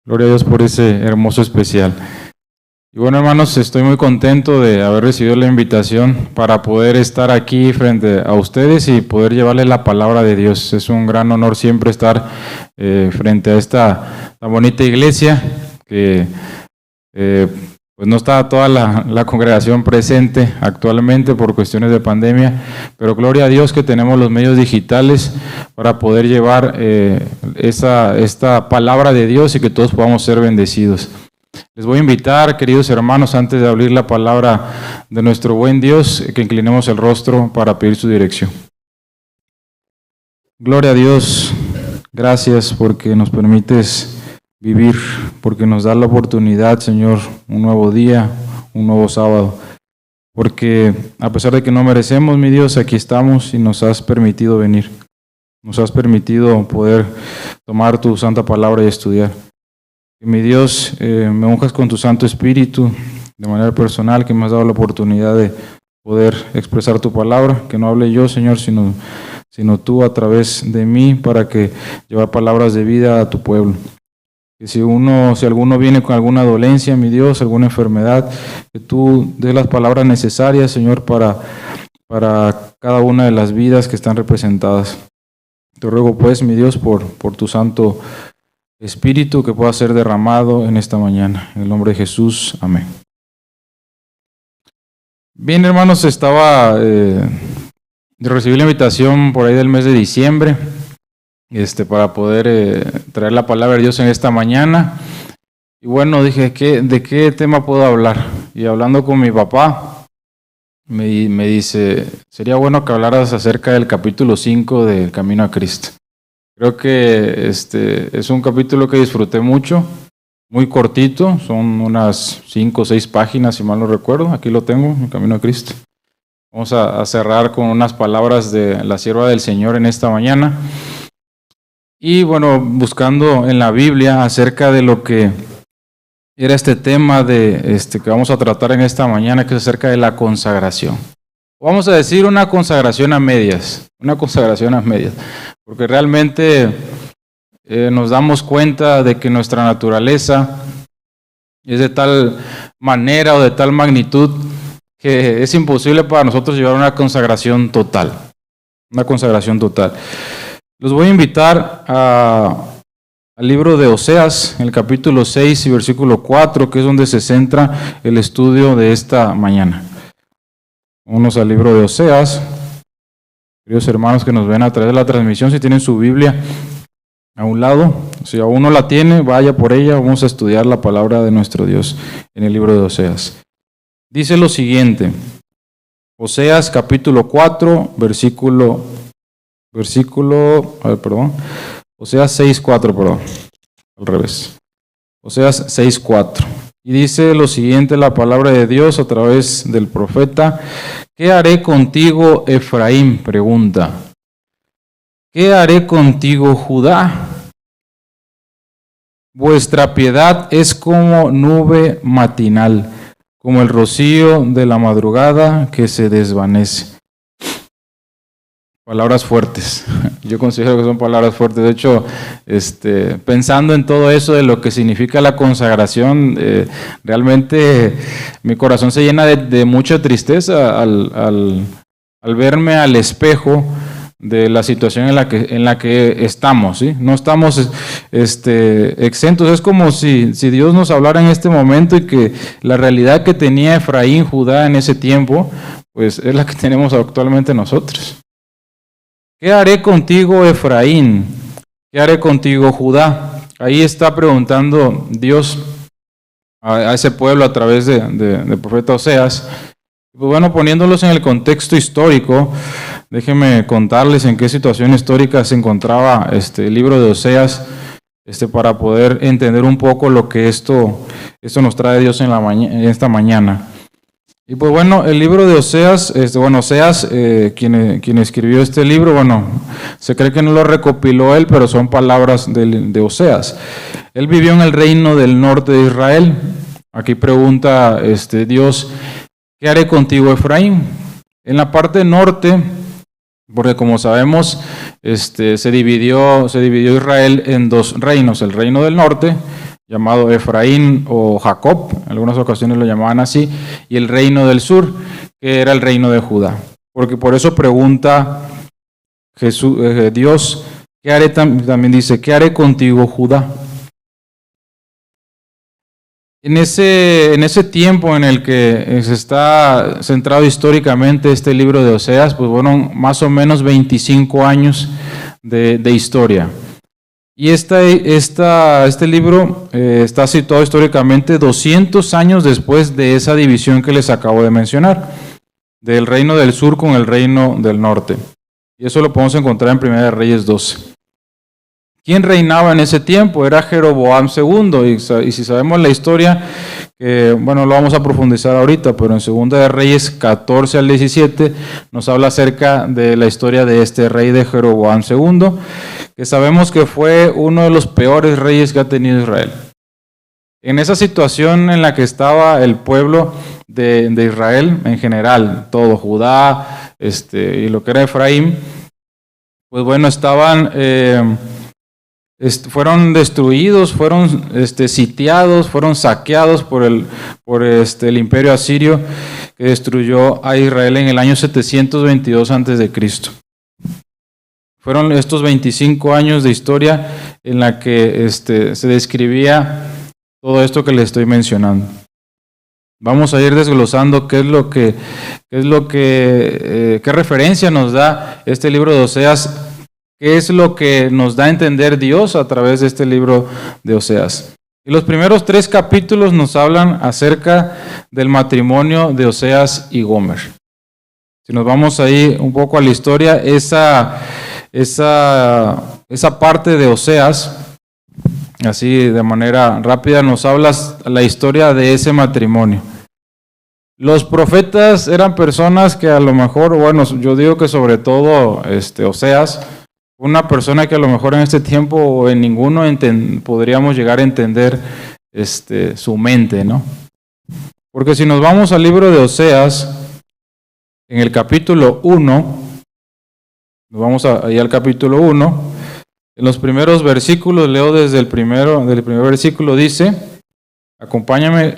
Gloria a Dios por ese hermoso especial. Y bueno, hermanos, estoy muy contento de haber recibido la invitación para poder estar aquí frente a ustedes y poder llevarles la palabra de Dios. Es un gran honor siempre estar frente a esta tan bonita iglesia que pues no está toda la congregación presente actualmente por cuestiones de pandemia, pero gloria a Dios que tenemos los medios digitales para poder llevar esta palabra de Dios y que todos podamos ser bendecidos. Les voy a invitar, queridos hermanos, antes de abrir la palabra de nuestro buen Dios, que inclinemos el rostro para pedir su dirección. Gloria a Dios, gracias porque nos permites vivir, porque nos da la oportunidad, Señor, un nuevo día, un nuevo sábado, porque a pesar de que no merecemos, mi Dios, aquí estamos y nos has permitido venir, nos has permitido poder tomar tu santa palabra y estudiar. Y mi Dios, me unjas con tu Santo Espíritu de manera personal, que me has dado la oportunidad de poder expresar tu palabra, que no hable yo, Señor, sino tú a través de mí, para que llevar palabras de vida a tu pueblo. Que si alguno viene con alguna dolencia, mi Dios, alguna enfermedad, que tú des las palabras necesarias, Señor, para cada una de las vidas que están representadas. Te ruego, pues, mi Dios, por tu Santo Espíritu, que pueda ser derramado en esta mañana. En el nombre de Jesús, amén. Bien, hermanos, recibí la invitación por ahí del mes de diciembre, para poder traer la palabra de Dios en esta mañana. Y bueno, dije, ¿de qué tema puedo hablar? Y hablando con mi papá, me dice, sería bueno que hablaras acerca del capítulo 5 del Camino a Cristo. Creo que es un capítulo que disfruté mucho, muy cortito, son unas 5 o 6 páginas, si mal no recuerdo. Aquí lo tengo, el Camino a Cristo. Vamos a cerrar con unas palabras de la sierva del Señor en esta mañana. Y bueno, buscando en la Biblia acerca de lo que era este tema que vamos a tratar en esta mañana, que es acerca de la consagración. Vamos a decir una consagración a medias, porque realmente nos damos cuenta de que nuestra naturaleza es de tal manera o de tal magnitud que es imposible para nosotros llevar una consagración total. Los voy a invitar al libro de Oseas, en el capítulo 6 y versículo 4, que es donde se centra el estudio de esta mañana. Vámonos al libro de Oseas. Queridos hermanos que nos ven a través de la transmisión, si tienen su Biblia a un lado, si aún no la tiene, vaya por ella. Vamos a estudiar la palabra de nuestro Dios en el libro de Oseas. Dice lo siguiente, Oseas capítulo 4, Oseas 6:4, al revés. Oseas 6:4. Y dice lo siguiente la palabra de Dios a través del profeta: ¿qué haré contigo, Efraín? Pregunta. ¿Qué haré contigo, Judá? Vuestra piedad es como nube matinal, como el rocío de la madrugada que se desvanece. Palabras fuertes. Yo considero que son palabras fuertes. De hecho, pensando en todo eso de lo que significa la consagración, realmente mi corazón se llena de mucha tristeza al verme al espejo de la situación en la que estamos, ¿sí? No estamos exentos. Es como si Dios nos hablara en este momento y que la realidad que tenía Efraín, Judá en ese tiempo, pues es la que tenemos actualmente nosotros. ¿Qué haré contigo, Efraín? ¿Qué haré contigo, Judá? Ahí está preguntando Dios a ese pueblo a través del profeta Oseas. Pues bueno, poniéndolos en el contexto histórico, déjenme contarles en qué situación histórica se encontraba el libro de Oseas, para poder entender un poco lo que esto nos trae Dios en esta mañana. Y pues bueno, el libro de Oseas, Oseas, quien escribió este libro, se cree que no lo recopiló él, pero son palabras de Oseas. Él vivió en el reino del norte de Israel. Aquí pregunta Dios, ¿qué haré contigo, Efraín? En la parte norte, porque como sabemos, se dividió Israel en 2 reinos, el reino del norte llamado Efraín o Jacob, en algunas ocasiones lo llamaban así, y el reino del sur, que era el reino de Judá. Porque por eso pregunta Dios, ¿qué haré? También dice, ¿qué haré contigo, Judá? En ese tiempo en el que se está centrado históricamente este libro de Oseas, pues fueron más o menos 25 años de historia. Y este libro está situado históricamente 200 años después de esa división que les acabo de mencionar, del reino del sur con el reino del norte. Y eso lo podemos encontrar en 1 Reyes 12. ¿Quién reinaba en ese tiempo? Era Jeroboam II. Y si sabemos la historia, bueno, lo vamos a profundizar ahorita, pero en 2 Reyes 14 al 17 nos habla acerca de la historia de este rey de Jeroboam II, que sabemos que fue uno de los peores reyes que ha tenido Israel. En esa situación en la que estaba el pueblo de Israel en general, todo Judá y lo que era Efraín, pues bueno, fueron destruidos, fueron sitiados, fueron saqueados por el imperio asirio que destruyó a Israel en el año 722 a.C. Fueron estos 25 años de historia en la que se describía todo esto que les estoy mencionando. Vamos a ir desglosando qué referencia nos da este libro de Oseas, qué es lo que nos da a entender Dios a través de este libro de Oseas. Y los primeros 3 capítulos nos hablan acerca del matrimonio de Oseas y Gomer. Si nos vamos ahí un poco a la historia, esa parte de Oseas, así de manera rápida, nos habla la historia de ese matrimonio. Los profetas eran personas que a lo mejor, bueno, yo digo que sobre todo Oseas, una persona que a lo mejor en este tiempo o en ninguno podríamos llegar a entender su mente, ¿no? Porque si nos vamos al libro de Oseas, en el capítulo 1, nos vamos ahí al capítulo 1, en los primeros versículos, leo desde el primer versículo, dice, acompáñame,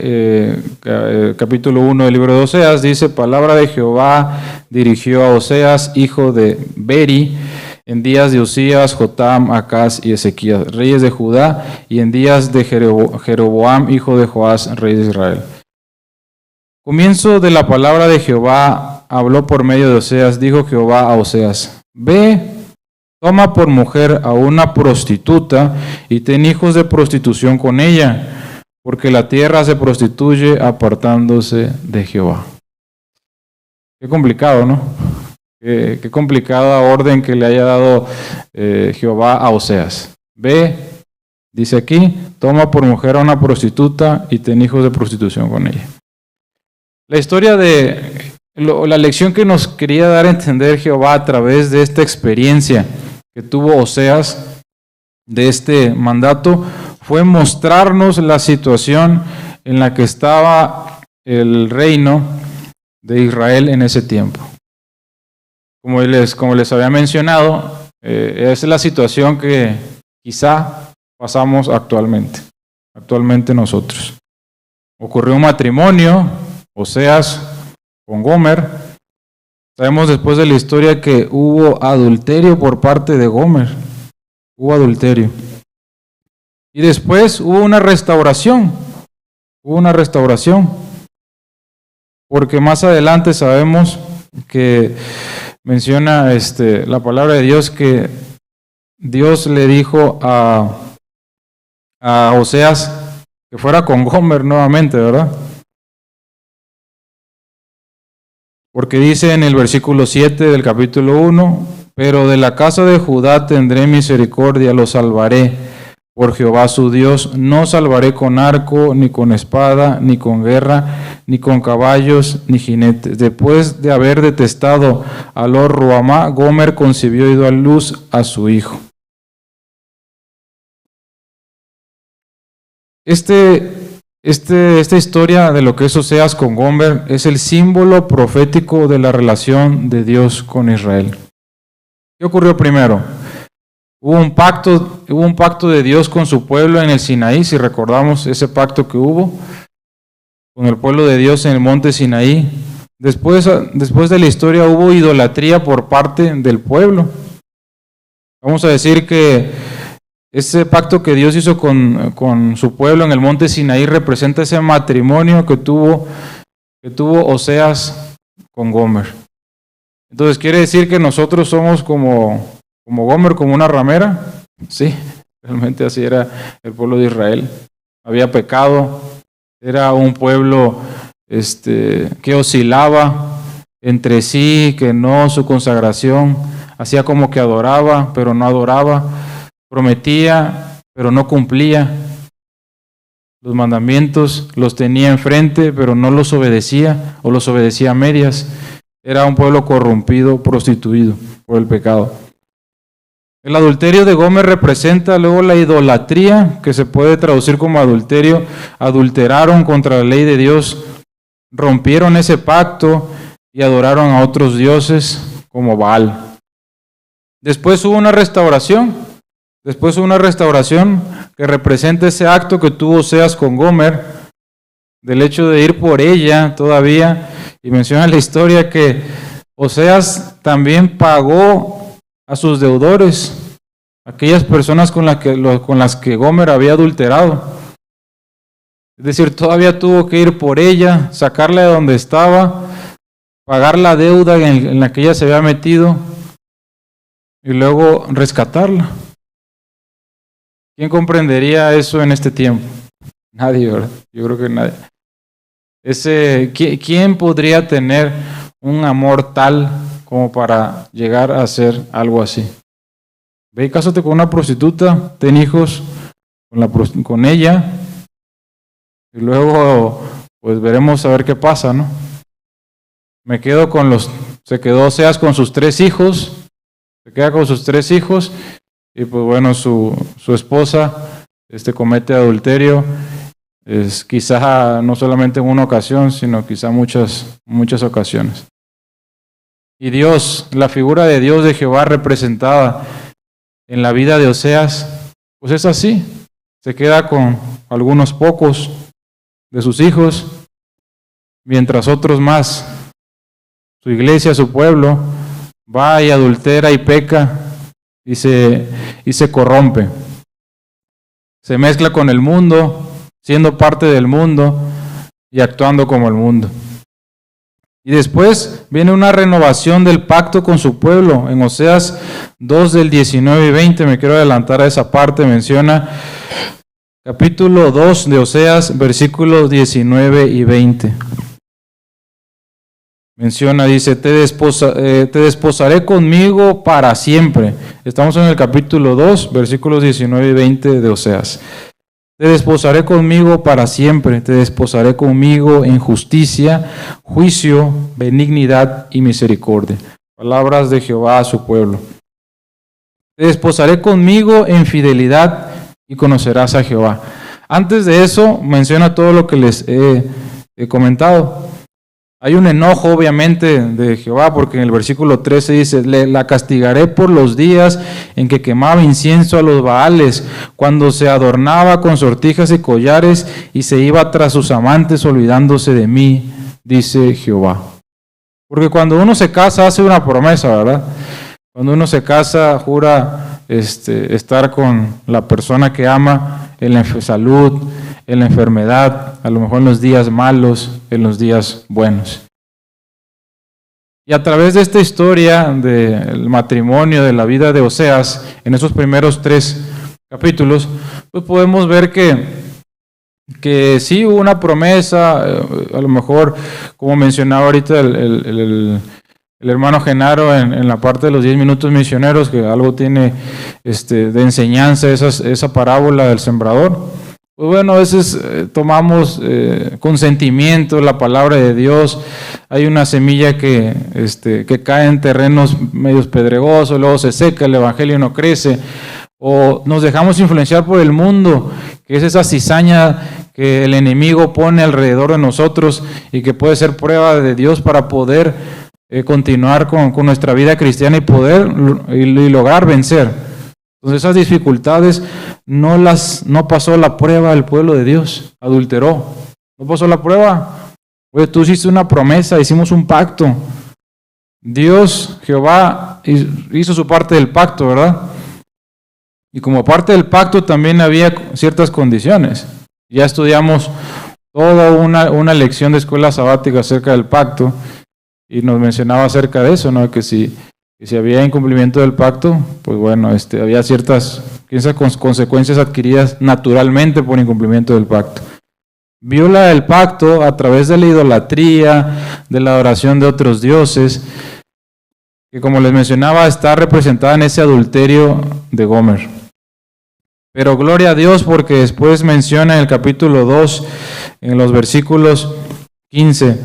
capítulo 1 del libro de Oseas, dice, palabra de Jehová dirigió a Oseas, hijo de Beri, en días de Usías, Jotam, Acaz y Ezequías, reyes de Judá, y en días de Jeroboam, hijo de Joás, rey de Israel. Comienzo de la palabra de Jehová, habló por medio de Oseas, dijo Jehová a Oseas, ve, toma por mujer a una prostituta y ten hijos de prostitución con ella, porque la tierra se prostituye apartándose de Jehová. Qué complicado, ¿no? Qué complicada orden que le haya dado Jehová a Oseas. Ve, dice aquí, toma por mujer a una prostituta y ten hijos de prostitución con ella. La historia la lección que nos quería dar a entender Jehová a través de esta experiencia que tuvo Oseas, de este mandato, fue mostrarnos la situación en la que estaba el reino de Israel en ese tiempo. Como les había mencionado, es la situación que quizá pasamos actualmente nosotros. Ocurrió un matrimonio, Oseas con Gomer. Sabemos después de la historia que hubo adulterio por parte de Gomer. Hubo adulterio. Y después hubo una restauración. Porque más adelante sabemos que menciona la palabra de Dios que Dios le dijo a Oseas que fuera con Gomer nuevamente, ¿verdad? Porque dice en el versículo 7 del capítulo 1, pero de la casa de Judá tendré misericordia, lo salvaré, por Jehová su Dios, no salvaré con arco, ni con espada, ni con guerra, ni con caballos, ni jinetes. Después de haber detestado a Lo-Ruhamá, Gomer concibió y dio a luz a su hijo. Esta historia de lo que es Oseas con Gomer es el símbolo profético de la relación de Dios con Israel. ¿Qué ocurrió primero? Hubo un pacto de Dios con su pueblo en el Sinaí, si recordamos ese pacto que hubo con el pueblo de Dios en el monte Sinaí. Después de la historia hubo idolatría por parte del pueblo. Vamos a decir que ese pacto que Dios hizo con su pueblo en el monte Sinaí representa ese matrimonio que tuvo Oseas con Gomer. Entonces, ¿quiere decir que nosotros somos como Gomer, como una ramera? Sí, realmente así era el pueblo de Israel. Había pecado, era un pueblo que oscilaba entre sí, que no, su consagración, hacía como que adoraba, pero no adoraba, prometía, pero no cumplía. Los mandamientos los tenía enfrente, pero no los obedecía, o los obedecía a medias. Era un pueblo corrompido, prostituido por el pecado. El adulterio de Gomer representa luego la idolatría, que se puede traducir como adulterio. Adulteraron contra la ley de Dios, rompieron ese pacto y adoraron a otros dioses como Baal. Después hubo una restauración que representa ese acto que tuvo Oseas con Gomer, del hecho de ir por ella todavía, y menciona la historia que Oseas también pagó a sus deudores, aquellas personas con las que Gomer había adulterado. Es decir, todavía tuvo que ir por ella, sacarla de donde estaba, pagar la deuda en la que ella se había metido y luego rescatarla. ¿Quién comprendería eso en este tiempo? Nadie, ¿verdad? Yo creo que nadie. ¿Quién podría tener un amor tal como para llegar a hacer algo así? Ve y cásate con una prostituta, ten hijos con ella, y luego pues veremos a ver qué pasa, ¿no? Se quedó Oseas con sus 3 hijos, se queda con sus 3 hijos, y pues bueno, su esposa comete adulterio, quizá no solamente en una ocasión, sino quizá muchas ocasiones. Y Dios, la figura de Dios de Jehová representada en la vida de Oseas, pues es así, se queda con algunos pocos de sus hijos, mientras otros más, su iglesia, su pueblo, va y adultera y peca y se corrompe. Se mezcla con el mundo, siendo parte del mundo y actuando como el mundo. Y después viene una renovación del pacto con su pueblo. En Oseas 2 del 19 y 20, me quiero adelantar a esa parte, menciona capítulo 2 de Oseas, versículos 19 y 20. Menciona, dice, te desposaré conmigo para siempre. Estamos en el capítulo 2, versículos 19 y 20 de Oseas. Te desposaré conmigo para siempre, te desposaré conmigo en justicia, juicio, benignidad y misericordia. Palabras de Jehová a su pueblo. Te desposaré conmigo en fidelidad y conocerás a Jehová. Antes de eso, menciona todo lo que les he comentado. Hay un enojo, obviamente, de Jehová, porque en el versículo 13 dice, la castigaré por los días en que quemaba incienso a los Baales, cuando se adornaba con sortijas y collares y se iba tras sus amantes olvidándose de mí, dice Jehová. Porque cuando uno se casa hace una promesa, ¿verdad? Cuando uno se casa jura estar con la persona que ama en la salud, en la enfermedad, a lo mejor en los días malos, en los días buenos. Y a través de esta historia del matrimonio, de la vida de Oseas, en esos primeros 3 capítulos, pues podemos ver que sí hubo una promesa, a lo mejor, como mencionaba ahorita el hermano Genaro en la parte de los 10 minutos misioneros, que algo tiene de enseñanza esa parábola del sembrador. Pues bueno, a veces tomamos con sentimiento la palabra de Dios. Hay una semilla que cae en terrenos medios pedregosos, luego se seca, el evangelio no crece. O nos dejamos influenciar por el mundo, que es esa cizaña que el enemigo pone alrededor de nosotros y que puede ser prueba de Dios para poder continuar con nuestra vida cristiana y poder y lograr vencer. Entonces esas dificultades no pasó la prueba el pueblo de Dios, adulteró, no pasó la prueba. Oye, tú hiciste una promesa, hicimos un pacto. Dios, Jehová, hizo su parte del pacto, ¿verdad? Y como parte del pacto también había ciertas condiciones. Ya estudiamos toda una lección de escuela sabática acerca del pacto y nos mencionaba acerca de eso, ¿no? Que si había incumplimiento del pacto, pues bueno, había ciertas consecuencias adquiridas naturalmente por incumplimiento del pacto. Viola el pacto a través de la idolatría, de la adoración de otros dioses, que como les mencionaba está representada en ese adulterio de Gomer. Pero gloria a Dios porque después menciona en el capítulo 2, en los versículos 15,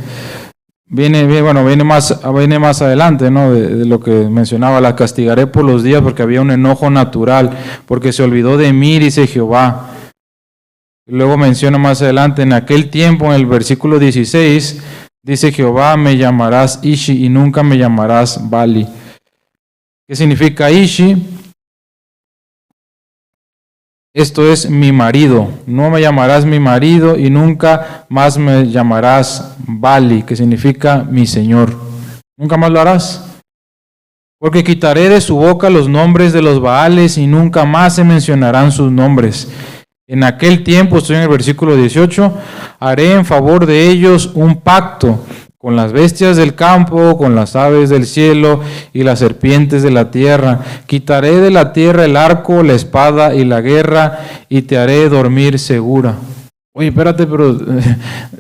viene más adelante, ¿no? De lo que mencionaba, la castigaré por los días porque había un enojo natural, porque se olvidó de mí, dice Jehová. Y luego menciona más adelante, en aquel tiempo, en el versículo 16, dice Jehová, me llamarás Ishi y nunca me llamarás Bali. ¿Qué significa Ishi? Esto es mi marido. No me llamarás mi marido y nunca más me llamarás Bali, que significa mi Señor. Nunca más lo harás. Porque quitaré de su boca los nombres de los Baales y nunca más se mencionarán sus nombres. En aquel tiempo, estoy en el versículo 18, haré en favor de ellos un pacto con las bestias del campo, con las aves del cielo y las serpientes de la tierra. Quitaré de la tierra el arco, la espada y la guerra, y te haré dormir segura. Oye, espérate, pero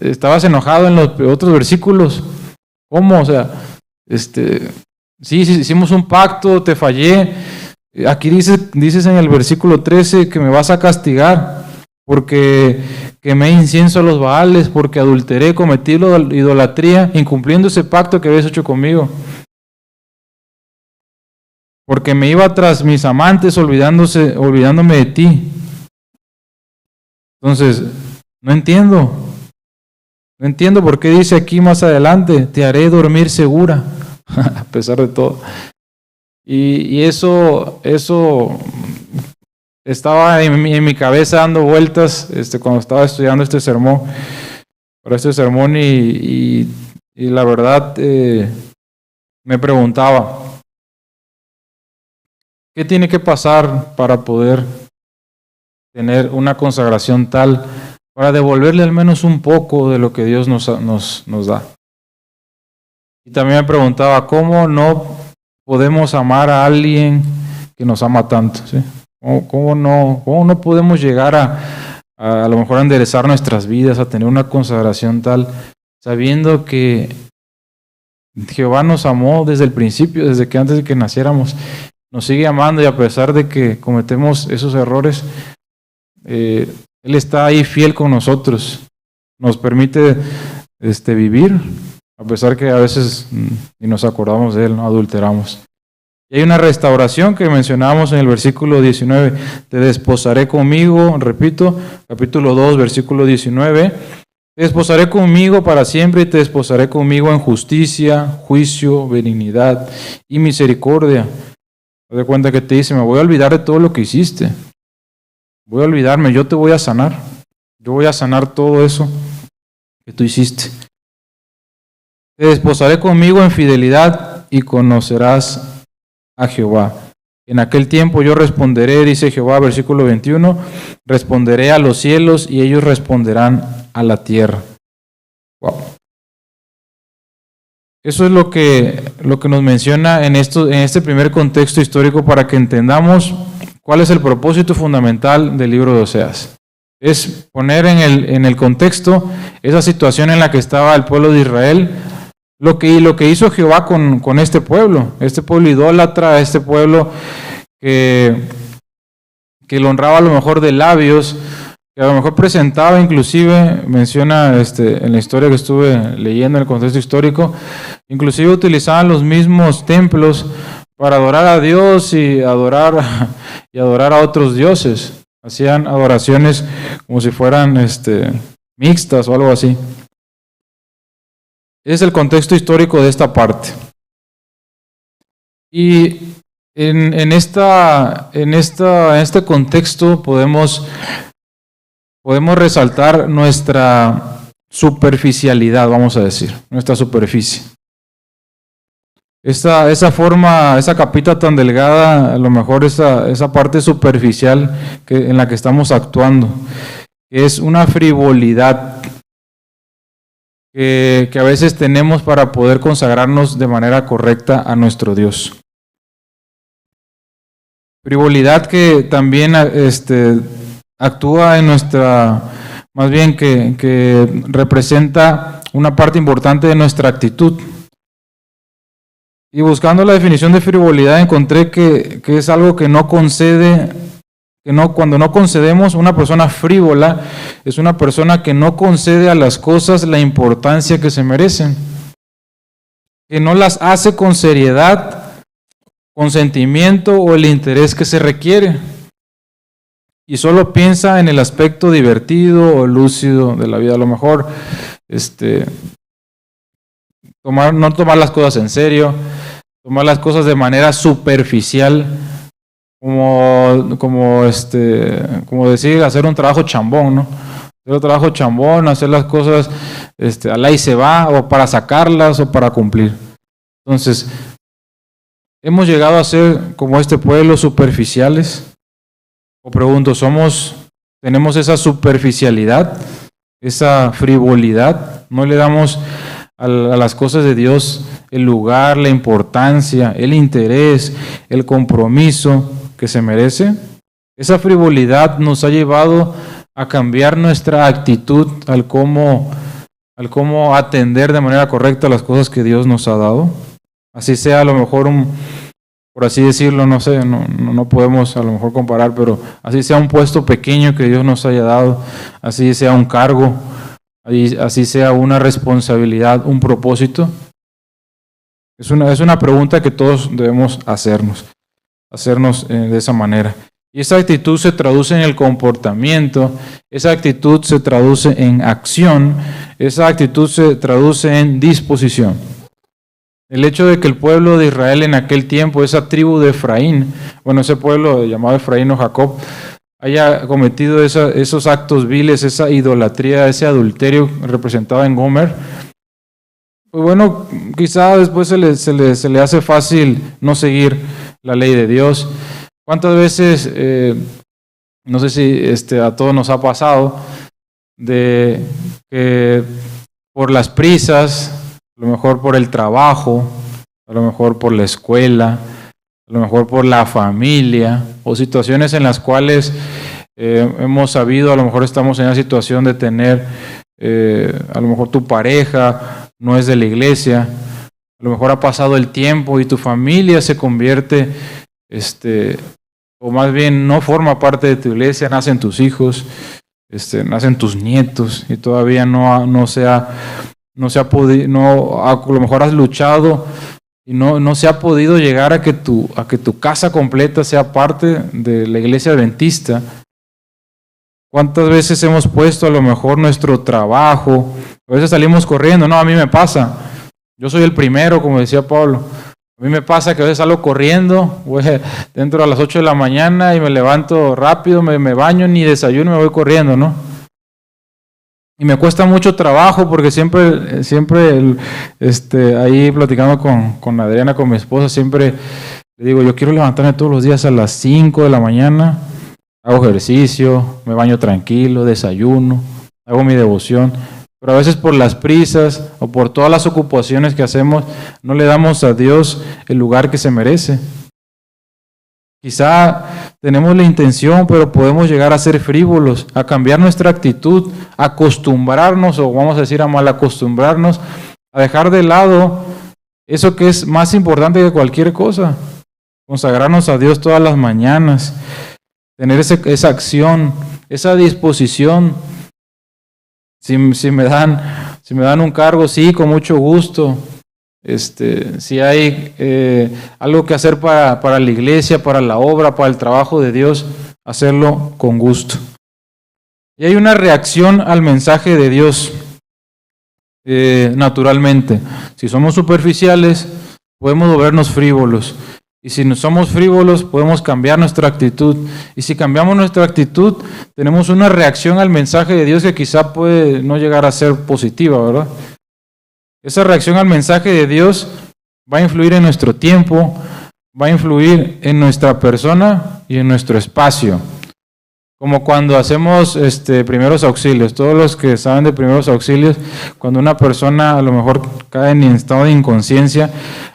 estabas enojado en los otros versículos. ¿Cómo? O sea, sí, hicimos un pacto, te fallé. Aquí dices en el versículo 13 que me vas a castigar porque quemé incienso a los Baales, porque adulteré, cometí idolatría, incumpliendo ese pacto que habías hecho conmigo. Porque me iba tras mis amantes olvidándome de ti. Entonces, no entiendo por qué dice aquí más adelante, te haré dormir segura, a pesar de todo. Y eso estaba en mi cabeza dando vueltas cuando estaba estudiando este sermón, y la verdad me preguntaba, ¿qué tiene que pasar para poder tener una consagración tal, para devolverle al menos un poco de lo que Dios nos da? Y también me preguntaba, ¿cómo no podemos amar a alguien que nos ama tanto? ¿Sí? ¿Cómo no podemos llegar a lo mejor a enderezar nuestras vidas, a tener una consagración tal, sabiendo que Jehová nos amó desde el principio, desde que antes de que naciéramos, nos sigue amando, y a pesar de que cometemos esos errores, Él está ahí fiel con nosotros, nos permite vivir, a pesar que a veces ni nos acordamos de Él, no adulteramos. Y hay una restauración que mencionábamos en el versículo 19. Te desposaré conmigo, repito, capítulo 2, versículo 19. Te desposaré conmigo para siempre y te desposaré conmigo en justicia, juicio, benignidad y misericordia. Te das cuenta que te dice, me voy a olvidar de todo lo que hiciste. Voy a olvidarme, yo te voy a sanar. Yo voy a sanar todo eso que tú hiciste. Te desposaré conmigo en fidelidad y conocerás a Jehová. En aquel tiempo yo responderé, dice Jehová, versículo 21, responderé a los cielos y ellos responderán a la tierra. Wow. Eso es lo que nos menciona en este primer contexto histórico, para que entendamos cuál es el propósito fundamental del libro de Oseas. Es poner en el contexto esa situación en la que estaba el pueblo de Israel, lo que hizo Jehová con este pueblo idólatra, este pueblo que lo honraba a lo mejor de labios, que a lo mejor presentaba, inclusive menciona en la historia que estuve leyendo en el contexto histórico, inclusive utilizaban los mismos templos para adorar a Dios y adorar a otros dioses. Hacían adoraciones como si fueran mixtas o algo así. Es el contexto histórico de esta parte. Y En este contexto podemos resaltar nuestra superficialidad, vamos a decir, nuestra superficie. Esa forma, esa capita tan delgada, a lo mejor esa parte superficial en la que estamos actuando, es una frivolidad que a veces tenemos para poder consagrarnos de manera correcta a nuestro Dios. Frivolidad que también actúa en nuestra, más bien que representa una parte importante de nuestra actitud. Y buscando la definición de frivolidad encontré que es algo que no concede, cuando no concedemos, una persona frívola es una persona que no concede a las cosas la importancia que se merecen, que no las hace con seriedad, con sentimiento o el interés que se requiere, y solo piensa en el aspecto divertido o lúcido de la vida. A lo mejor no tomar las cosas en serio, tomar las cosas de manera superficial, como decir, hacer un trabajo chambón, ¿no? Hacer un trabajo chambón, hacer las cosas al ahí se va, o para sacarlas o para cumplir. Entonces, hemos llegado a ser como este pueblo superficiales. O pregunto, ¿tenemos esa superficialidad, esa frivolidad? ¿No le damos a las cosas de Dios el lugar, la importancia, el interés, el compromiso que se merece? Esa frivolidad nos ha llevado a cambiar nuestra actitud al cómo atender de manera correcta las cosas que Dios nos ha dado. Así sea a lo mejor por así decirlo, no sé, no podemos a lo mejor comparar, pero así sea un puesto pequeño que Dios nos haya dado, así sea un cargo, así sea una responsabilidad, un propósito. Es una pregunta que todos debemos hacernos de esa manera. Y esa actitud se traduce en el comportamiento, esa actitud se traduce en acción, esa actitud se traduce en disposición. El hecho de que el pueblo de Israel en aquel tiempo, esa tribu de Efraín, ese pueblo llamado Efraín o Jacob, haya cometido esos actos viles, esa idolatría, ese adulterio representado en Gomer, pues quizá después se le hace fácil no seguir la ley de Dios. ¿Cuántas veces, no sé si a todos nos ha pasado, de que por las prisas, a lo mejor por el trabajo, a lo mejor por la escuela, a lo mejor por la familia, o situaciones en las cuales hemos sabido, a lo mejor estamos en una situación de tener, a lo mejor tu pareja no es de la iglesia, a lo mejor ha pasado el tiempo y tu familia se convierte, o más bien no forma parte de tu iglesia, nacen tus hijos, nacen tus nietos y todavía no se ha podido, a lo mejor has luchado y no se ha podido llegar a que tu casa completa sea parte de la iglesia adventista. ¿Cuántas veces hemos puesto a lo mejor nuestro trabajo? A veces salimos corriendo. No, a mí me pasa. Yo soy el primero, como decía Pablo. A mí me pasa que a veces salgo corriendo, voy dentro a las 8 de la mañana y me levanto rápido, me baño, ni desayuno, me voy corriendo, ¿no? Y me cuesta mucho trabajo porque siempre ahí platicando con Adriana, con mi esposa, siempre le digo, yo quiero levantarme todos los días a las 5 de la mañana, hago ejercicio, me baño tranquilo, desayuno, hago mi devoción, pero a veces por las prisas o por todas las ocupaciones que hacemos, no le damos a Dios el lugar que se merece. Quizá tenemos la intención, pero podemos llegar a ser frívolos, a cambiar nuestra actitud, a acostumbrarnos, o vamos a decir a mal acostumbrarnos, a dejar de lado eso que es más importante que cualquier cosa. Consagrarnos a Dios todas las mañanas, tener esa acción, esa disposición. Si me dan un cargo, sí, con mucho gusto. Si hay algo que hacer para la iglesia, para la obra, para el trabajo de Dios, hacerlo con gusto. Y hay una reacción al mensaje de Dios, naturalmente. Si somos superficiales, podemos volvernos frívolos. Y si no somos frívolos, podemos cambiar nuestra actitud. Y si cambiamos nuestra actitud, tenemos una reacción al mensaje de Dios que quizá puede no llegar a ser positiva, ¿verdad? Esa reacción al mensaje de Dios va a influir en nuestro tiempo, va a influir en nuestra persona y en nuestro espacio. Como cuando hacemos primeros auxilios. Todos los que saben de primeros auxilios, cuando una persona a lo mejor cae en estado de inconsciencia,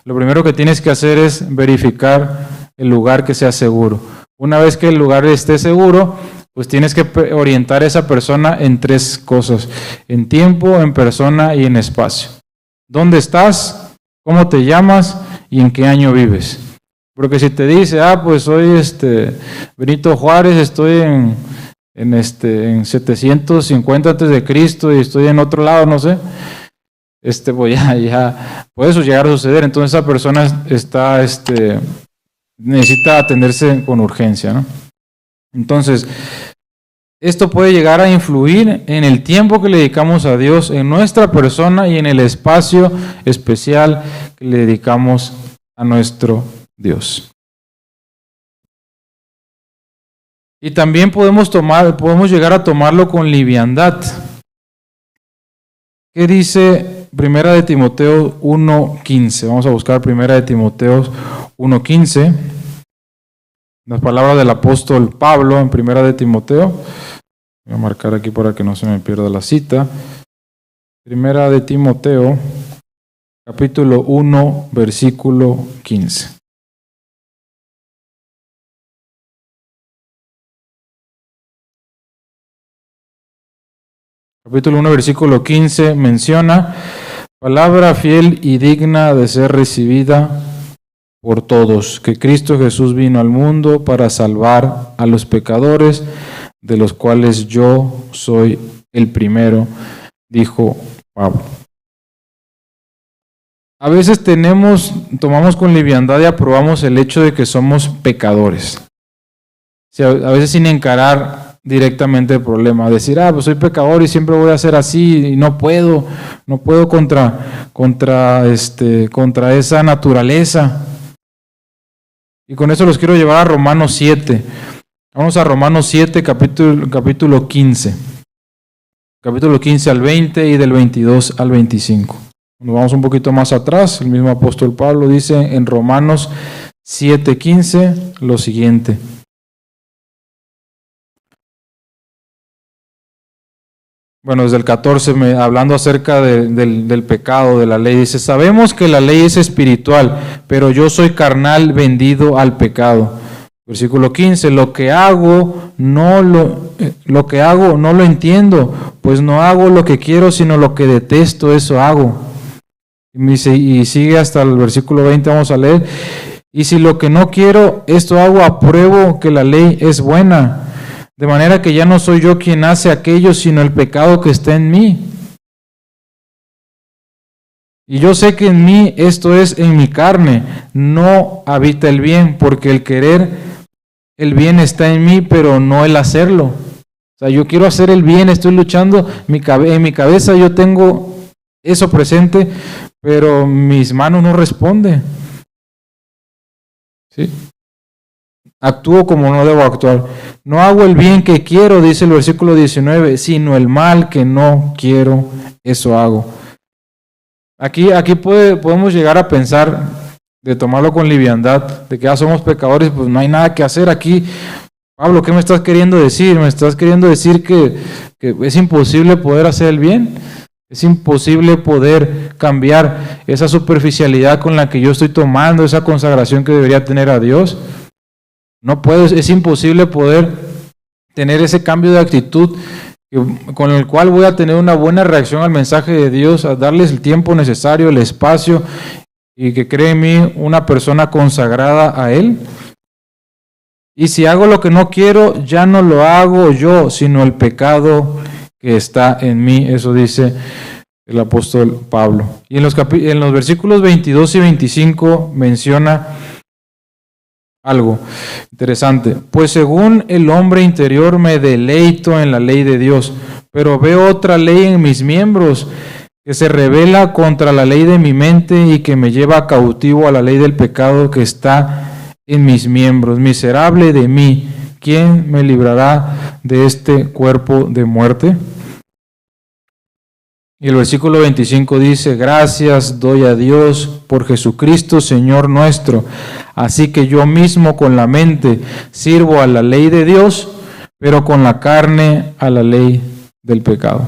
lo primero que tienes que hacer es verificar el lugar que sea seguro. Una vez que el lugar esté seguro, pues tienes que orientar a esa persona en 3 cosas: en tiempo, en persona y en espacio. ¿Dónde estás? ¿Cómo te llamas? ¿Y en qué año vives? Porque si te dice, pues soy Benito Juárez, estoy en 750 antes de Cristo y estoy en otro lado, no sé, pues ya puede eso llegar a suceder. Entonces esa persona está, necesita atenderse con urgencia, ¿no? Entonces, esto puede llegar a influir en el tiempo que le dedicamos a Dios, en nuestra persona y en el espacio especial que le dedicamos a nuestro Dios. Y también podemos llegar a tomarlo con liviandad. ¿Qué dice Primera de Timoteo 1:15? Vamos a buscar Primera de Timoteo 1:15. Las palabras del apóstol Pablo en Primera de Timoteo. Voy a marcar aquí para que no se me pierda la cita. Primera de Timoteo, capítulo 1, versículo 15. Capítulo 1, versículo 15 menciona: palabra fiel y digna de ser recibida por todos, que Cristo Jesús vino al mundo para salvar a los pecadores, de los cuales yo soy el primero, dijo Pablo. A veces tomamos con liviandad y aprobamos el hecho de que somos pecadores. O sea, a veces sin encarar directamente el problema, decir, pues soy pecador y siempre voy a ser así y no puedo contra esa naturaleza. Y con eso los quiero llevar a Romanos 7. Vamos a Romanos 7, capítulo 15. Capítulo 15 al 20 y del 22 al 25. Nos vamos un poquito más atrás. El mismo apóstol Pablo dice en Romanos 7:15 lo siguiente. Bueno, desde el 14, hablando acerca del pecado, de la ley, dice: sabemos que la ley es espiritual, pero yo soy carnal, vendido al pecado. Versículo 15, lo que hago no lo entiendo, pues no hago lo que quiero, sino lo que detesto, eso hago. Y sigue hasta el versículo 20, vamos a leer: y si lo que no quiero, esto hago, apruebo que la ley es buena. De manera que ya no soy yo quien hace aquello, sino el pecado que está en mí. Y yo sé que en mí, esto es, en mi carne, no habita el bien, porque el querer el bien está en mí, pero no el hacerlo. O sea, yo quiero hacer el bien, estoy luchando, en mi cabeza yo tengo eso presente, pero mis manos no responden. ¿Sí? Actúo como no debo actuar. No hago el bien que quiero, dice el versículo 19, sino el mal que no quiero, eso hago. Aquí podemos llegar a pensar, de tomarlo con liviandad, de que ya somos pecadores, pues no hay nada que hacer aquí. Pablo, ¿qué me estás queriendo decir? ¿Me estás queriendo decir que es imposible poder hacer el bien? ¿Es imposible poder cambiar esa superficialidad con la que yo estoy tomando, esa consagración que debería tener a Dios? No puedo, es imposible poder tener ese cambio de actitud con el cual voy a tener una buena reacción al mensaje de Dios, a darles el tiempo necesario, el espacio, y que cree en mí una persona consagrada a Él. Y si hago lo que no quiero, ya no lo hago yo, sino el pecado que está en mí. Eso dice el apóstol Pablo. Y en los versículos 22 y 25 menciona algo interesante. Pues según el hombre interior me deleito en la ley de Dios, pero veo otra ley en mis miembros que se rebela contra la ley de mi mente y que me lleva cautivo a la ley del pecado que está en mis miembros. Miserable de mí, ¿quién me librará de este cuerpo de muerte? Y el versículo 25 dice, gracias doy a Dios por Jesucristo, Señor nuestro. Así que yo mismo con la mente sirvo a la ley de Dios, pero con la carne a la ley del pecado.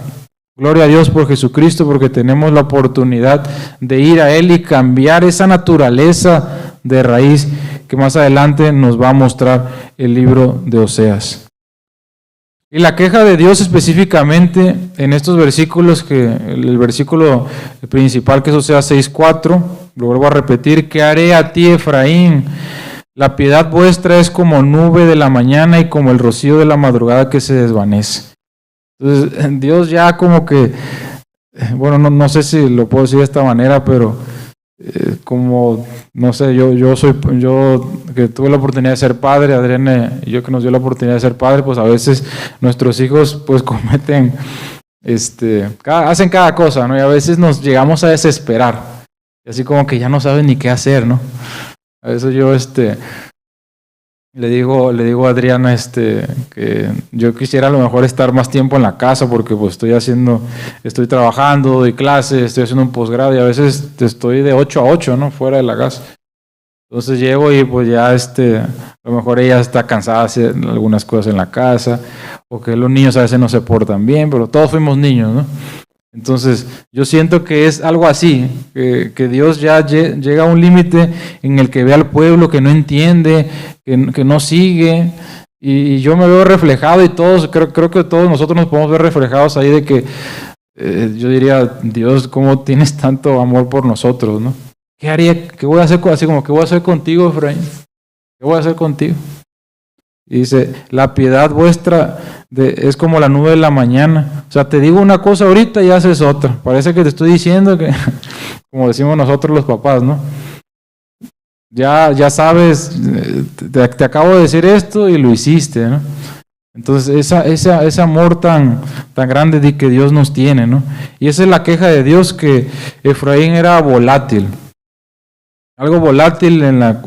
Gloria a Dios por Jesucristo, porque tenemos la oportunidad de ir a Él y cambiar esa naturaleza de raíz que más adelante nos va a mostrar el libro de Oseas. Y la queja de Dios específicamente en estos versículos, que el versículo principal que es Oseas 6:4, lo vuelvo a repetir, ¿qué haré a ti, Efraín? La piedad vuestra es como nube de la mañana y como el rocío de la madrugada que se desvanece. Entonces Dios ya como que, bueno, no sé si lo puedo decir de esta manera, pero como, no sé, yo que tuve la oportunidad de ser padre, Adriana y yo que nos dio la oportunidad de ser padre, pues a veces nuestros hijos pues cometen, hacen cada cosa, ¿no? Y a veces nos llegamos a desesperar, y así como que ya no saben ni qué hacer, ¿no? A veces yo, le digo a Adriana que yo quisiera a lo mejor estar más tiempo en la casa porque pues estoy trabajando, doy clases, estoy haciendo un posgrado y a veces estoy de 8 a 8, ¿no? Fuera de la casa. Entonces llego y pues ya a lo mejor ella está cansada de hacer algunas cosas en la casa, o que los niños a veces no se portan bien, pero todos fuimos niños, ¿no? Entonces, yo siento que es algo así, que Dios ya llega a un límite en el que ve al pueblo que no entiende, que no sigue, y yo me veo reflejado y todos, creo que todos nosotros nos podemos ver reflejados ahí de que yo diría, Dios, ¿cómo tienes tanto amor por nosotros, no? ¿Qué haría? ¿Qué voy a hacer? Así como, ¿qué voy a hacer contigo, Efraín? ¿Qué voy a hacer contigo? Y dice, la piedad vuestra es como la nube de la mañana. O sea, te digo una cosa ahorita y haces otra. Parece que te estoy diciendo que, como decimos nosotros los papás, ¿no? Ya sabes, te acabo de decir esto y lo hiciste, ¿no? Entonces, ese amor tan grande que Dios nos tiene, ¿no? Y esa es la queja de Dios, que Efraín era volátil. Algo volátil en la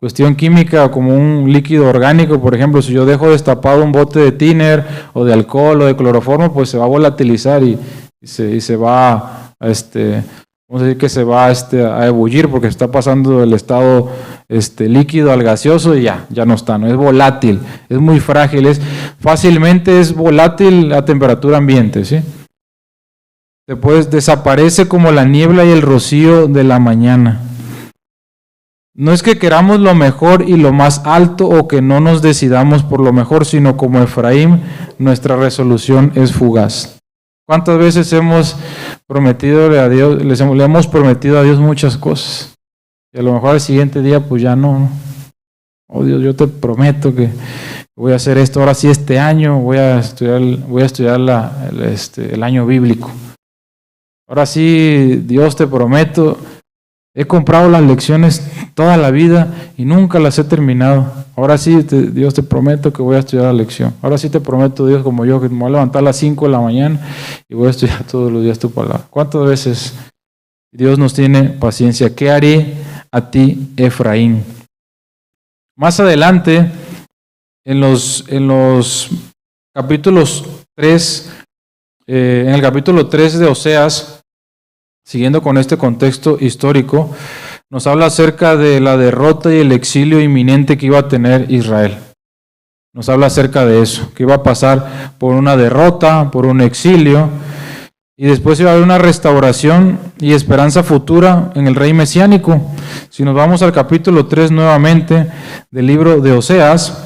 cuestión química, como un líquido orgánico. Por ejemplo, si yo dejo destapado un bote de thinner o de alcohol o de cloroformo, pues se va a volatilizar y se va vamos a decir que se va a ebullir, porque está pasando del estado líquido al gaseoso y ya no está, no es volátil, es muy frágil, fácilmente es volátil a temperatura ambiente, ¿sí? Después desaparece como la niebla y el rocío de la mañana. No es que queramos lo mejor y lo más alto o que no nos decidamos por lo mejor, sino como Efraín, nuestra resolución es fugaz. ¿Cuántas veces hemos prometido a Dios, le hemos prometido a Dios muchas cosas? Y a lo mejor al siguiente día pues ya no. Oh Dios, yo te prometo que voy a hacer esto, ahora sí este año voy a estudiar el año bíblico. Ahora sí, Dios, te prometo, he comprado las lecciones toda la vida y nunca las he terminado. Ahora sí, Dios, te prometo que voy a estudiar la lección. Ahora sí te prometo, Dios, como yo, que me voy a levantar a las 5 de la mañana y voy a estudiar todos los días tu palabra. ¿Cuántas veces Dios nos tiene paciencia? ¿Qué haré a ti, Efraín? Más adelante, en los capítulos 3, en el capítulo 3 de Oseas, siguiendo con este contexto histórico, nos habla acerca de la derrota y el exilio inminente que iba a tener Israel. Nos habla acerca de eso, que iba a pasar por una derrota, por un exilio, y después iba a haber una restauración y esperanza futura en el rey mesiánico. Si nos vamos al capítulo 3 nuevamente del libro de Oseas,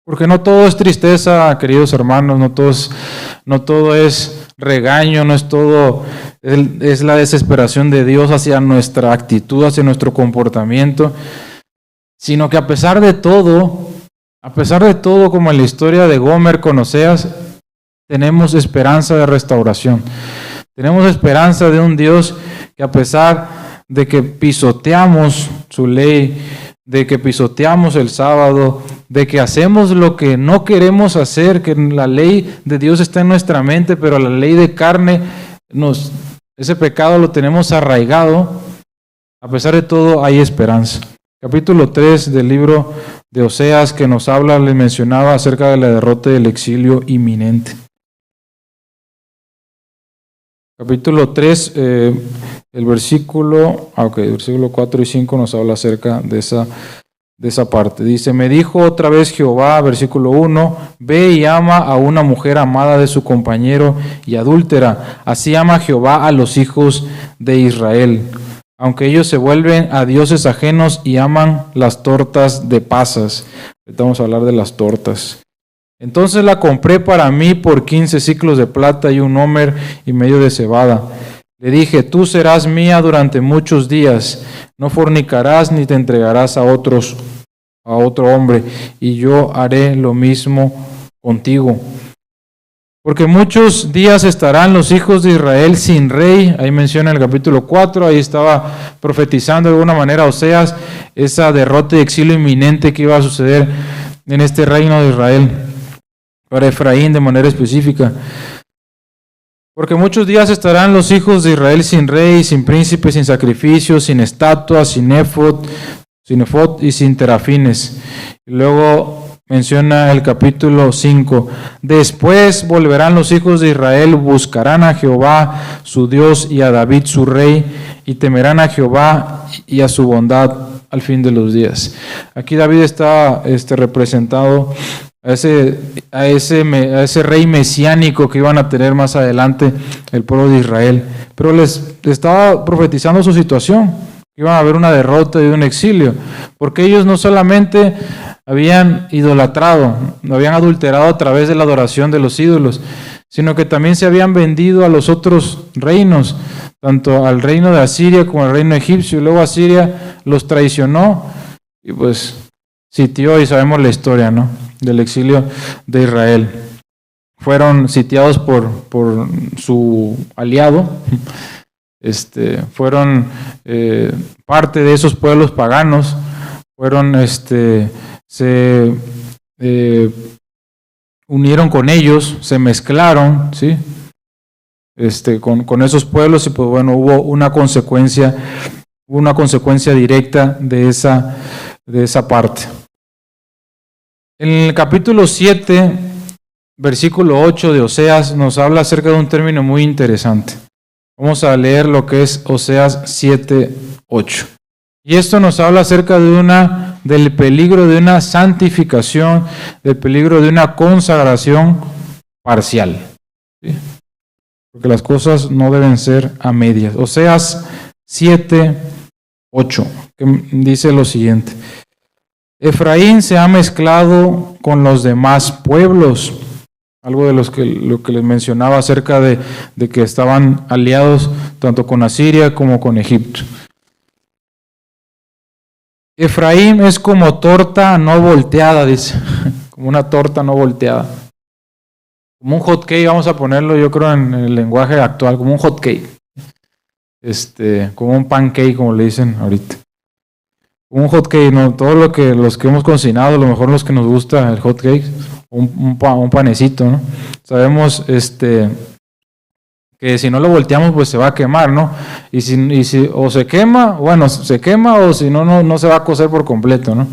porque no todo es tristeza, queridos hermanos, no todo es regaño, no es todo, es la desesperación de Dios hacia nuestra actitud, hacia nuestro comportamiento, sino que a pesar de todo, como en la historia de Gomer con Oseas, tenemos esperanza de restauración. Tenemos esperanza de un Dios que, a pesar de que pisoteamos su ley, de que pisoteamos el sábado, de que hacemos lo que no queremos hacer, que la ley de Dios está en nuestra mente, pero la ley de carne, ese pecado lo tenemos arraigado, a pesar de todo hay esperanza. Capítulo 3 del libro de Oseas, que nos habla, les mencionaba acerca de la derrota del exilio inminente. Capítulo 3, el versículo 4 y 5 nos habla acerca de esa parte. Dice, me dijo otra vez Jehová, versículo 1, ve y ama a una mujer amada de su compañero y adúltera. Así ama Jehová a los hijos de Israel, aunque ellos se vuelven a dioses ajenos y aman las tortas de pasas. Ahorita vamos a hablar de las tortas. Entonces la compré para mí por 15 siclos de plata y 1 homer y medio de cebada. Le dije, tú serás mía durante muchos días, no fornicarás ni te entregarás a otro hombre, y yo haré lo mismo contigo. Porque muchos días estarán los hijos de Israel sin rey. Ahí menciona el capítulo 4, ahí estaba profetizando de alguna manera Oseas esa derrota y exilio inminente que iba a suceder en este reino de Israel, para Efraín de manera específica. Porque muchos días estarán los hijos de Israel sin rey, sin príncipe, sin sacrificios, sin estatuas, sin efod y sin terafines. Y luego menciona el capítulo 5. Después volverán los hijos de Israel, buscarán a Jehová su Dios y a David su rey, y temerán a Jehová y a su bondad al fin de los días. Aquí David está representado a ese rey mesiánico que iban a tener más adelante el pueblo de Israel. Pero les estaba profetizando su situación, que iban a haber una derrota y un exilio, porque ellos no solamente habían idolatrado, habían adulterado a través de la adoración de los ídolos, sino que también se habían vendido a los otros reinos, tanto al reino de Asiria como al reino egipcio, y luego Asiria los traicionó y pues sitió, y sabemos la historia, ¿no?, del exilio de Israel. Fueron sitiados por su aliado, fueron parte de esos pueblos paganos, fueron se unieron con ellos, se mezclaron, ¿sí?, con esos pueblos, y pues bueno, hubo una consecuencia directa de esa parte. En el capítulo 7, versículo 8 de Oseas, nos habla acerca de un término muy interesante. Vamos a leer lo que es Oseas 7, 8. Y esto nos habla acerca del peligro de una santificación, del peligro de una consagración parcial, ¿sí?, porque las cosas no deben ser a medias. Oseas 7, 8, que dice lo siguiente. Efraín se ha mezclado con los demás pueblos. Algo de lo que les mencionaba acerca de que estaban aliados tanto con Asiria como con Egipto. Efraín es como torta no volteada, dice, como una torta no volteada. Como un hot cake, vamos a ponerlo yo creo en el lenguaje actual, como un hot cake. Como un pancake, como le dicen ahorita. Un hot cake, ¿no? Todo los que hemos cocinado, a lo mejor los que nos gusta el hot cake, un panecito, ¿no? Sabemos que si no lo volteamos, pues se va a quemar, ¿no? Y si o se quema, bueno, se quema, o si no se va a cocer por completo, ¿no?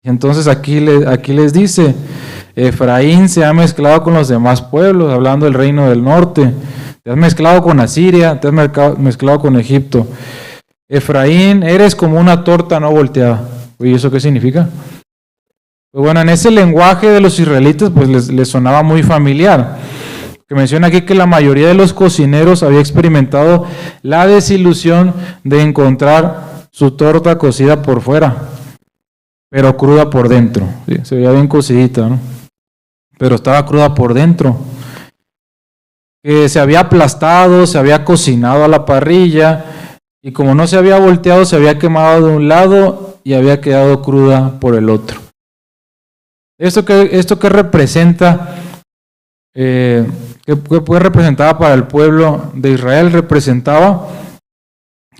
Y entonces aquí les dice, Efraín se ha mezclado con los demás pueblos, hablando del reino del norte. Te has mezclado con Asiria, te has mezclado con Egipto. Efraín, eres como una torta no volteada. ¿Y eso qué significa? Pues bueno, en ese lenguaje de los israelitas, pues les sonaba muy familiar. Que menciona aquí que la mayoría de los cocineros había experimentado la desilusión de encontrar su torta cocida por fuera, pero cruda por dentro. ¿Sí? Se veía bien cocidita, ¿no?, pero estaba cruda por dentro. Que se había aplastado, se había cocinado a la parrilla, y como no se había volteado, se había quemado de un lado y había quedado cruda por el otro. ¿Esto qué representa? ¿Qué representaba para el pueblo de Israel? Representaba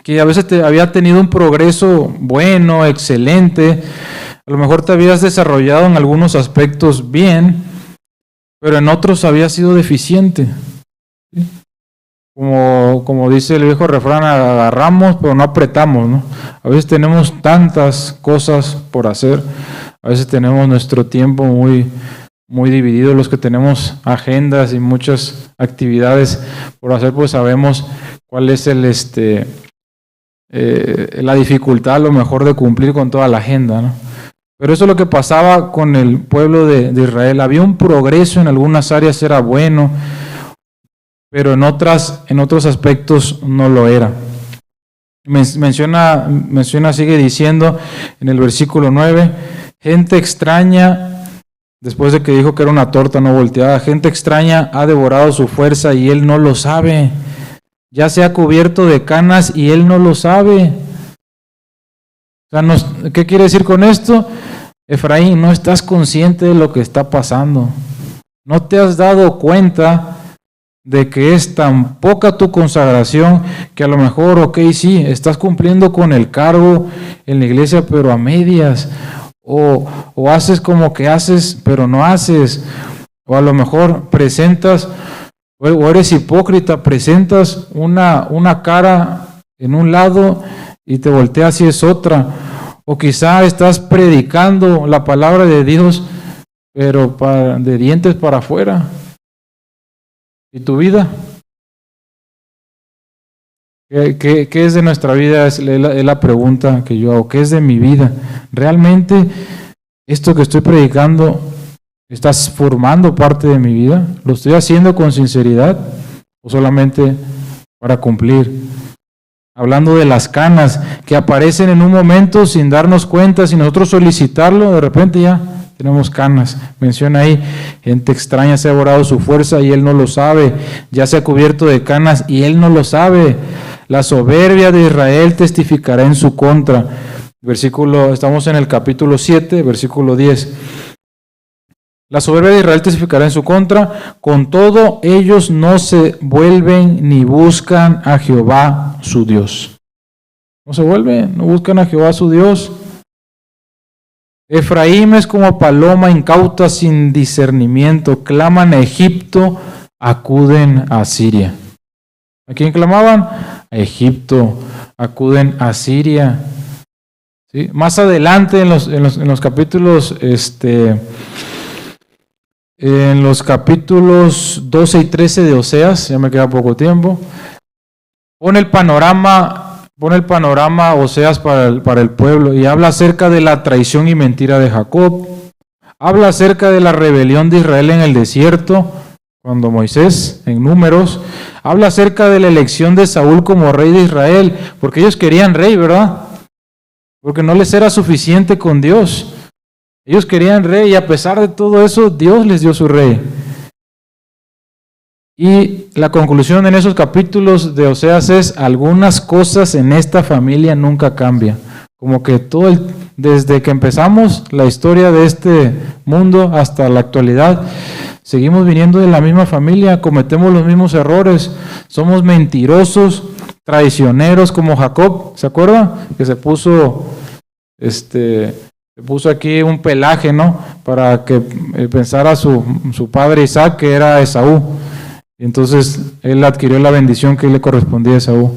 que a veces había tenido un progreso bueno, excelente, a lo mejor te habías desarrollado en algunos aspectos bien, pero en otros había sido deficiente. ¿Sí? como dice el viejo refrán, agarramos pero no apretamos, ¿no? A veces tenemos tantas cosas por hacer, a veces tenemos nuestro tiempo muy dividido. Los que tenemos agendas y muchas actividades por hacer, pues sabemos cuál es la dificultad a lo mejor de cumplir con toda la agenda, ¿no? Pero eso es lo que pasaba con el pueblo de Israel. Había un progreso en algunas áreas, era bueno, pero en otros aspectos no lo era. Menciona, sigue diciendo en el versículo 9, gente extraña, después de que dijo que era una torta no volteada, gente extraña ha devorado su fuerza y él no lo sabe. Ya se ha cubierto de canas y él no lo sabe. O sea, ¿qué quiere decir con esto? Efraín, no estás consciente de lo que está pasando. No te has dado cuenta de que es tan poca tu consagración que a lo mejor, ok, sí, estás cumpliendo con el cargo en la iglesia, pero a medias. O haces como que haces, pero no haces. O a lo mejor presentas, o eres hipócrita, presentas una cara en un lado y te volteas y es otra. O quizá estás predicando la palabra de Dios, pero de dientes para afuera. ¿Y tu vida? ¿Qué es de nuestra vida? Es la pregunta que yo hago. ¿Qué es de mi vida? ¿Realmente esto que estoy predicando está formando parte de mi vida? ¿Lo estoy haciendo con sinceridad o solamente para cumplir? Hablando de las canas que aparecen en un momento sin darnos cuenta, sin nosotros solicitarlo, de repente ya tenemos canas. Menciona ahí, gente extraña se ha devorado su fuerza y él no lo sabe. Ya se ha cubierto de canas y él no lo sabe. La soberbia de Israel testificará en su contra. Estamos en el capítulo 7, versículo 10. La soberbia de Israel testificará en su contra, con todo ellos no se vuelven ni buscan a Jehová su Dios. No se vuelven, no buscan a Jehová su Dios. Efraín es como paloma incauta sin discernimiento, claman a Egipto, acuden a Siria. ¿A quién clamaban? A Egipto, acuden a Siria. ¿Sí? Más adelante en los capítulos en los capítulos 12 y 13 de Oseas, ya me queda poco tiempo, pone el panorama Oseas para el pueblo y habla acerca de la traición y mentira de Jacob, habla acerca de la rebelión de Israel en el desierto, cuando Moisés, en Números, habla acerca de la elección de Saúl como rey de Israel, porque ellos querían rey, ¿verdad? Porque no les era suficiente con Dios. Ellos querían rey y a pesar de todo eso, Dios les dio su rey. Y la conclusión en esos capítulos de Oseas es, algunas cosas en esta familia nunca cambian. Como que desde que empezamos la historia de este mundo hasta la actualidad, seguimos viniendo de la misma familia, cometemos los mismos errores, somos mentirosos, traicioneros como Jacob, ¿se acuerdan? Que se puso aquí un pelaje, ¿no? Para que pensara su padre Isaac que era Esaú. Y entonces él adquirió la bendición que le correspondía a Esaú.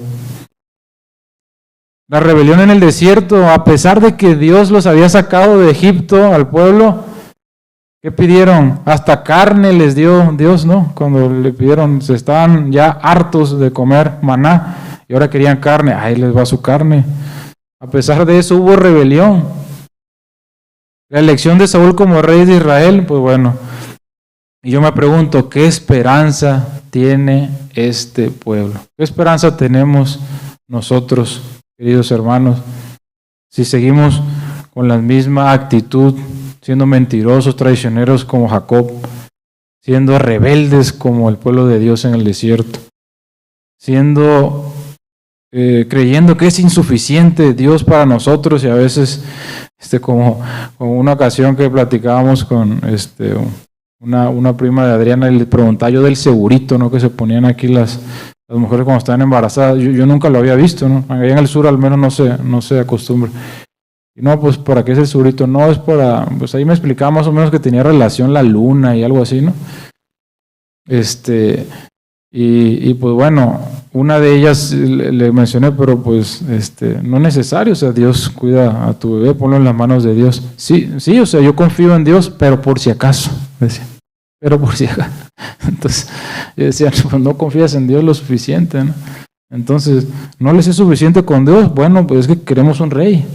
La rebelión en el desierto, a pesar de que Dios los había sacado de Egipto al pueblo, ¿qué pidieron? Hasta carne les dio Dios, ¿no? Cuando le pidieron, se estaban ya hartos de comer maná y ahora querían carne. Ahí les va su carne. A pesar de eso hubo rebelión. La elección de Saúl como rey de Israel, pues bueno. Y yo me pregunto, ¿qué esperanza tiene este pueblo? ¿Qué esperanza tenemos nosotros, queridos hermanos, si seguimos con la misma actitud, siendo mentirosos, traicioneros como Jacob, siendo rebeldes como el pueblo de Dios en el desierto, creyendo que es insuficiente Dios para nosotros y a veces, como una ocasión que platicábamos con una prima de Adriana y le preguntaba yo del segurito, ¿no? Que se ponían aquí las mujeres cuando estaban embarazadas. Yo nunca lo había visto, ¿no? Allá en el sur al menos no se acostumbra. Y no, pues ¿para qué es el segurito? No, es para, pues ahí me explicaba más o menos que tenía relación la luna y algo así, ¿no? Y pues bueno, una de ellas le mencioné, pero pues no es necesario, o sea, Dios cuida a tu bebé, ponlo en las manos de Dios. Sí, sí, o sea, yo confío en Dios, pero por si acaso, decía, pero por si acaso. Entonces, yo decía, pues no confías en Dios lo suficiente, ¿no? Entonces, ¿no les es suficiente con Dios? Bueno, pues es que queremos un rey.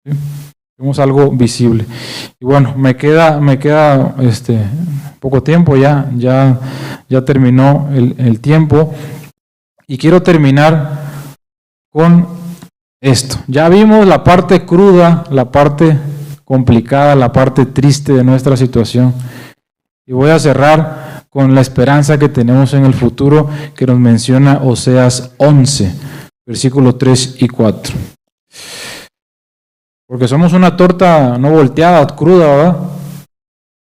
¿Sí? Queremos algo visible. Y bueno, me queda poco tiempo, ya terminó el tiempo. Y quiero terminar con esto. Ya vimos la parte cruda, la parte complicada, la parte triste de nuestra situación. Y voy a cerrar con la esperanza que tenemos en el futuro que nos menciona Oseas 11, versículos 3 y 4. Porque somos una torta no volteada, cruda, ¿verdad?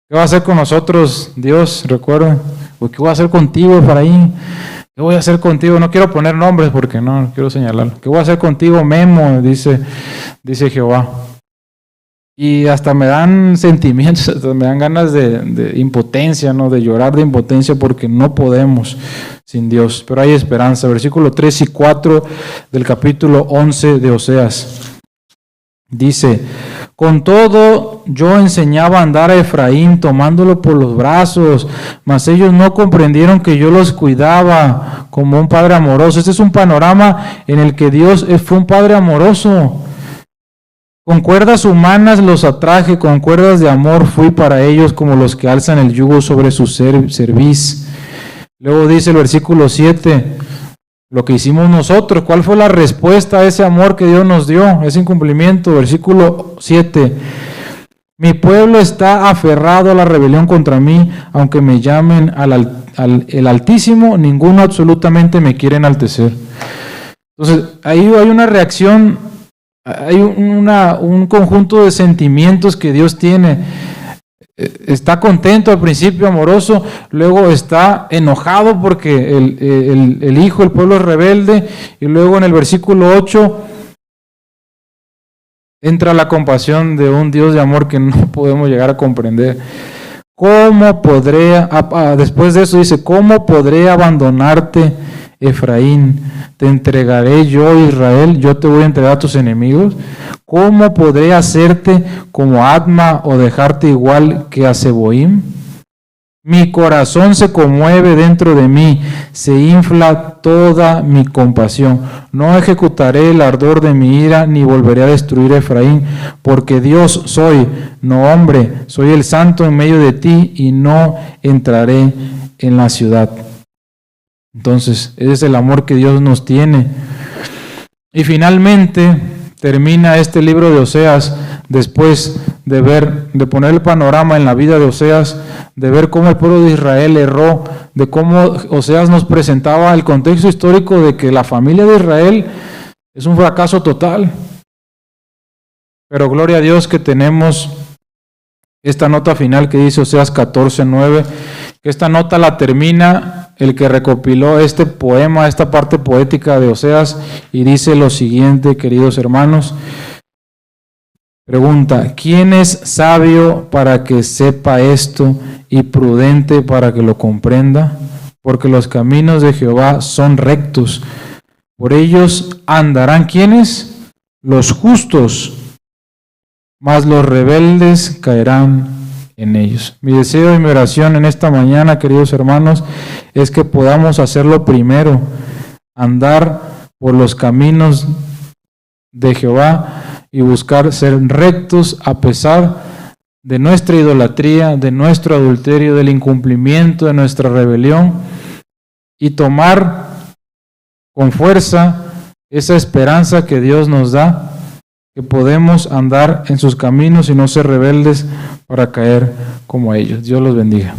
¿Qué va a hacer con nosotros Dios? Recuerden. ¿Qué voy a hacer contigo, Efraín? ¿Qué voy a hacer contigo? No quiero poner nombres porque no quiero señalarlo. ¿Qué voy a hacer contigo, Memo? Dice Jehová. Y hasta me dan sentimientos, hasta me dan ganas de impotencia, ¿no? De llorar de impotencia porque no podemos sin Dios. Pero hay esperanza. Versículos 3 y 4 del capítulo 11 de Oseas. Dice, con todo yo enseñaba a andar a Efraín tomándolo por los brazos, mas ellos no comprendieron que yo los cuidaba como un padre amoroso. Este es un panorama en el que Dios fue un padre amoroso. Con cuerdas humanas los atraje, con cuerdas de amor fui para ellos como los que alzan el yugo sobre su cerviz. Luego dice el versículo 7, lo que hicimos nosotros, ¿cuál fue la respuesta a ese amor que Dios nos dio? Ese incumplimiento, versículo 7. Mi pueblo está aferrado a la rebelión contra mí, aunque me llamen el Altísimo, ninguno absolutamente me quiere enaltecer. Entonces, ahí hay una reacción, hay un conjunto de sentimientos que Dios tiene. Está contento al principio, amoroso, luego está enojado porque el hijo, el pueblo es rebelde, y luego en el versículo 8 entra la compasión de un Dios de amor que no podemos llegar a comprender. ¿Cómo podré, después de eso dice, cómo podré abandonarte, Efraín? Te entregaré yo, Israel, yo te voy a entregar a tus enemigos. ¿Cómo podré hacerte como Adma o dejarte igual que a Zeboim? Mi corazón se conmueve dentro de mí, se infla toda mi compasión. No ejecutaré el ardor de mi ira, ni volveré a destruir a Efraín, porque Dios soy, no hombre, soy el santo en medio de ti, y no entraré en la ciudad. Entonces, ese es el amor que Dios nos tiene. Y finalmente termina este libro de Oseas, después de poner el panorama en la vida de Oseas, de ver cómo el pueblo de Israel erró, de cómo Oseas nos presentaba el contexto histórico de que la familia de Israel es un fracaso total. Pero gloria a Dios que tenemos esta nota final que dice Oseas 14:9, que esta nota la termina el que recopiló este poema, esta parte poética de Oseas, y dice lo siguiente, queridos hermanos. Pregunta, ¿quién es sabio para que sepa esto y prudente para que lo comprenda? Porque los caminos de Jehová son rectos. Por ellos andarán, ¿quiénes? Los justos, mas los rebeldes caerán en ellos. Mi deseo y mi oración en esta mañana, queridos hermanos, es que podamos hacerlo primero, andar por los caminos de Jehová y buscar ser rectos a pesar de nuestra idolatría, de nuestro adulterio, del incumplimiento, de nuestra rebelión, y tomar con fuerza esa esperanza que Dios nos da, que podemos andar en sus caminos y no ser rebeldes para caer como ellos. Dios los bendiga.